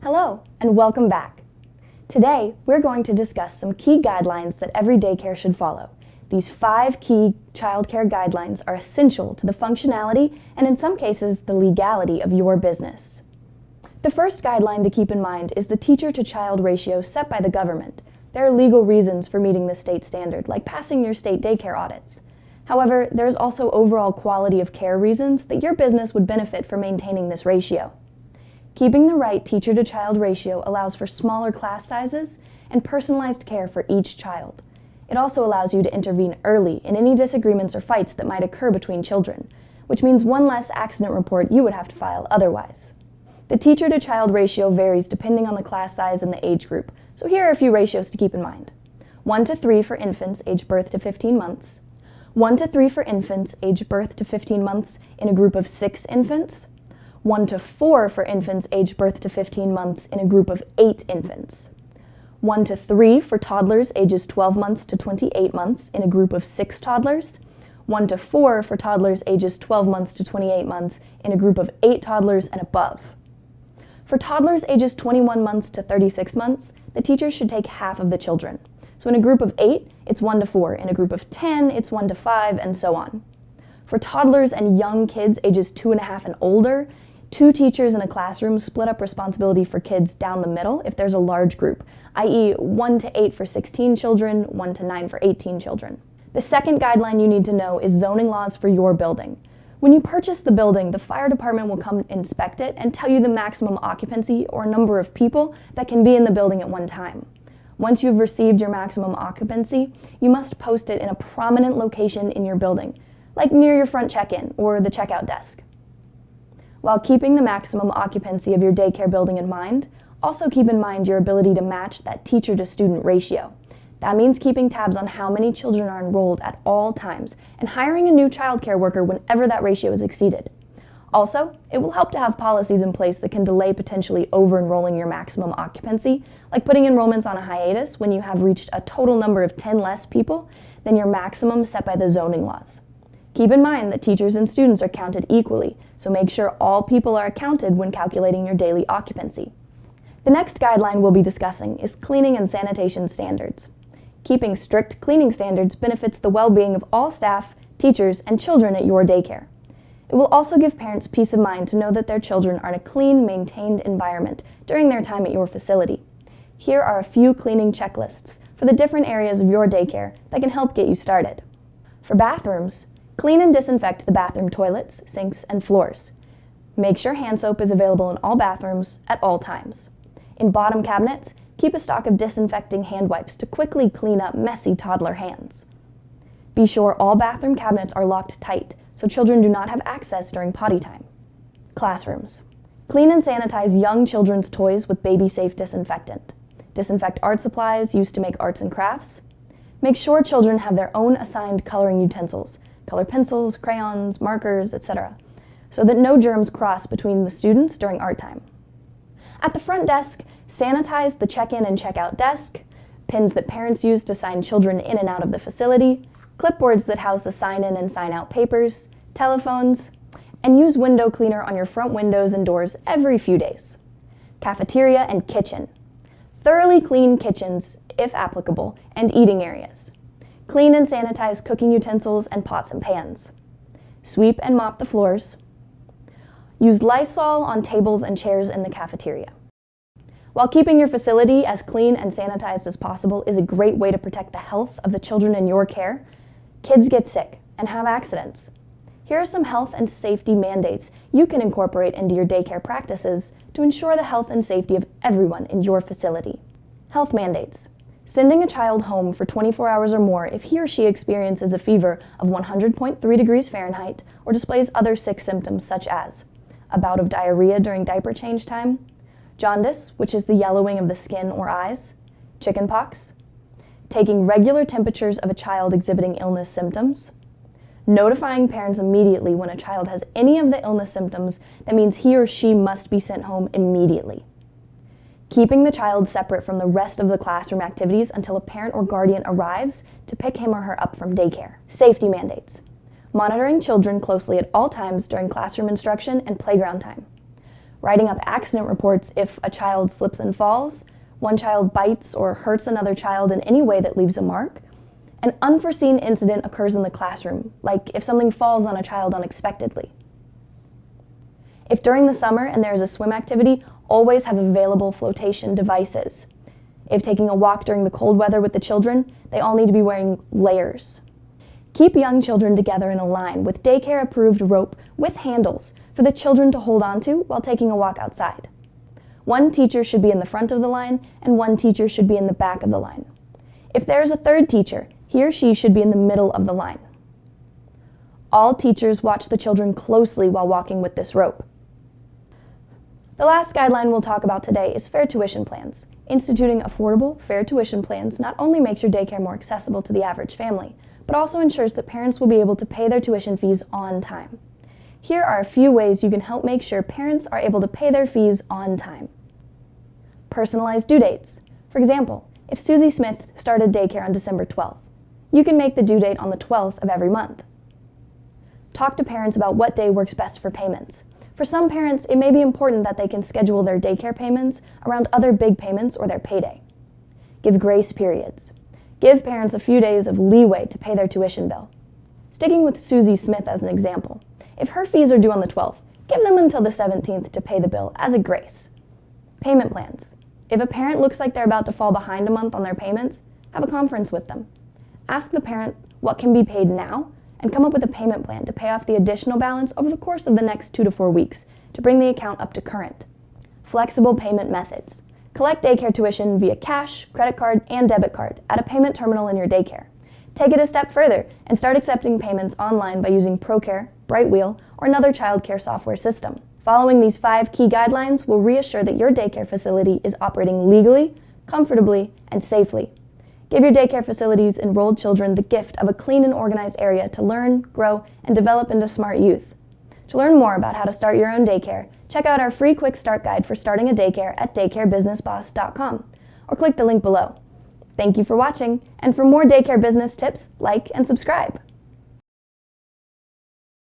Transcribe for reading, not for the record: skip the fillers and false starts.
Hello, and welcome back. Today, we're going to discuss some key guidelines that every daycare should follow. These 5 key childcare guidelines are essential to the functionality and, in some cases, the legality of your business. The first guideline to keep in mind is the teacher-to-child ratio set by the government. There are legal reasons for meeting the state standard, like passing your state daycare audits. However, there's also overall quality of care reasons that your business would benefit from maintaining this ratio. Keeping the right teacher-to-child ratio allows for smaller class sizes and personalized care for each child. It also allows you to intervene early in any disagreements or fights that might occur between children, which means one less accident report you would have to file otherwise. The teacher-to-child ratio varies depending on the class size and the age group, so here are a few ratios to keep in mind. 1 to 3 for infants aged birth to 15 months, 1 to 3 for infants aged birth to 15 months in a group of 6 infants, 1 to 4 for infants aged birth to 15 months in a group of 8 infants. 1 to 3 for toddlers ages 12 months to 28 months in a group of 6 toddlers. 1 to 4 for toddlers ages 12 months to 28 months in a group of 8 toddlers and above. For toddlers ages 21 months to 36 months, the teachers should take half of the children. So in a group of 8, it's 1 to 4. In a group of 10, it's 1 to 5, and so on. For toddlers and young kids ages 2.5 and older, 2 teachers in a classroom split up responsibility for kids down the middle if there's a large group, i.e. 1 to 8 for 16 children, 1 to 9 for 18 children. The second guideline you need to know is zoning laws for your building. When you purchase the building, the fire department will come inspect it and tell you the maximum occupancy or number of people that can be in the building at one time. Once you've received your maximum occupancy, you must post it in a prominent location in your building, like near your front check-in or the checkout desk. While keeping the maximum occupancy of your daycare building in mind, also keep in mind your ability to match that teacher-to-student ratio. That means keeping tabs on how many children are enrolled at all times and hiring a new childcare worker whenever that ratio is exceeded. Also, it will help to have policies in place that can delay potentially over-enrolling your maximum occupancy, like putting enrollments on a hiatus when you have reached a total number of 10 less people than your maximum set by the zoning laws. Keep in mind that teachers and students are counted equally, so make sure all people are accounted when calculating your daily occupancy. The next guideline we'll be discussing is cleaning and sanitation standards. Keeping strict cleaning standards benefits the well-being of all staff, teachers, and children at your daycare. It will also give parents peace of mind to know that their children are in a clean, maintained environment during their time at your facility. Here are a few cleaning checklists for the different areas of your daycare that can help get you started. For bathrooms, clean and disinfect the bathroom toilets, sinks, and floors. Make sure hand soap is available in all bathrooms at all times. In bottom cabinets, keep a stock of disinfecting hand wipes to quickly clean up messy toddler hands. Be sure all bathroom cabinets are locked tight so children do not have access during potty time. Classrooms. Clean and sanitize young children's toys with baby-safe disinfectant. Disinfect art supplies used to make arts and crafts. Make sure children have their own assigned coloring utensils, color pencils, crayons, markers, etc., so that no germs cross between the students during art time. At the front desk, sanitize the check-in and check-out desk, pins that parents use to sign children in and out of the facility, clipboards that house the sign-in and sign-out papers, telephones, and use window cleaner on your front windows and doors every few days. Cafeteria and kitchen. Thoroughly clean kitchens, if applicable, and eating areas. Clean and sanitize cooking utensils and pots and pans. Sweep and mop the floors. Use Lysol on tables and chairs in the cafeteria. While keeping your facility as clean and sanitized as possible is a great way to protect the health of the children in your care, kids get sick and have accidents. Here are some health and safety mandates you can incorporate into your daycare practices to ensure the health and safety of everyone in your facility. Health mandates. Sending a child home for 24 hours or more if he or she experiences a fever of 100.3 degrees Fahrenheit or displays other sick symptoms such as a bout of diarrhea during diaper change time, jaundice, which is the yellowing of the skin or eyes, chickenpox, taking regular temperatures of a child exhibiting illness symptoms, notifying parents immediately when a child has any of the illness symptoms that means he or she must be sent home immediately. Keeping the child separate from the rest of the classroom activities until a parent or guardian arrives to pick him or her up from daycare. Safety mandates. Monitoring children closely at all times during classroom instruction and playground time. writing up accident reports if a child slips and falls, one child bites or hurts another child in any way that leaves a mark, an unforeseen incident occurs in the classroom, like if something falls on a child unexpectedly. If during the summer and there is a swim activity, always have available flotation devices. If taking a walk during the cold weather with the children, they all need to be wearing layers. Keep young children together in a line with daycare-approved rope with handles for the children to hold onto while taking a walk outside. One teacher should be in the front of the line and one teacher should be in the back of the line. If there is a third teacher, he or she should be in the middle of the line. All teachers watch the children closely while walking with this rope. The last guideline we'll talk about today is fair tuition plans. Instituting affordable, fair tuition plans not only makes your daycare more accessible to the average family, but also ensures that parents will be able to pay their tuition fees on time. Here are a few ways you can help make sure parents are able to pay their fees on time. Personalized due dates. For example, if Susie Smith started daycare on December 12th, you can make the due date on the 12th of every month. Talk to parents about what day works best for payments. For some parents, it may be important that they can schedule their daycare payments around other big payments or their payday. Give grace periods. Give parents a few days of leeway to pay their tuition bill. Sticking with Susie Smith as an example, if her fees are due on the 12th, give them until the 17th to pay the bill as a grace. Payment plans. If a parent looks like they're about to fall behind a month on their payments, have a conference with them. Ask the parent what can be paid now and come up with a payment plan to pay off the additional balance over the course of the next 2 to 4 weeks to bring the account up to current. Flexible payment methods. Collect daycare tuition via cash, credit card, and debit card at a payment terminal in your daycare. Take it a step further and start accepting payments online by using ProCare, Brightwheel, or another childcare software system. Following these 5 key guidelines will reassure that your daycare facility is operating legally, comfortably, and safely. Give your daycare facility's enrolled children the gift of a clean and organized area to learn, grow, and develop into smart youth. To learn more about how to start your own daycare, check out our free quick start guide for starting a daycare at daycarebusinessboss.com or click the link below. Thank you for watching, and for more daycare business tips, like and subscribe.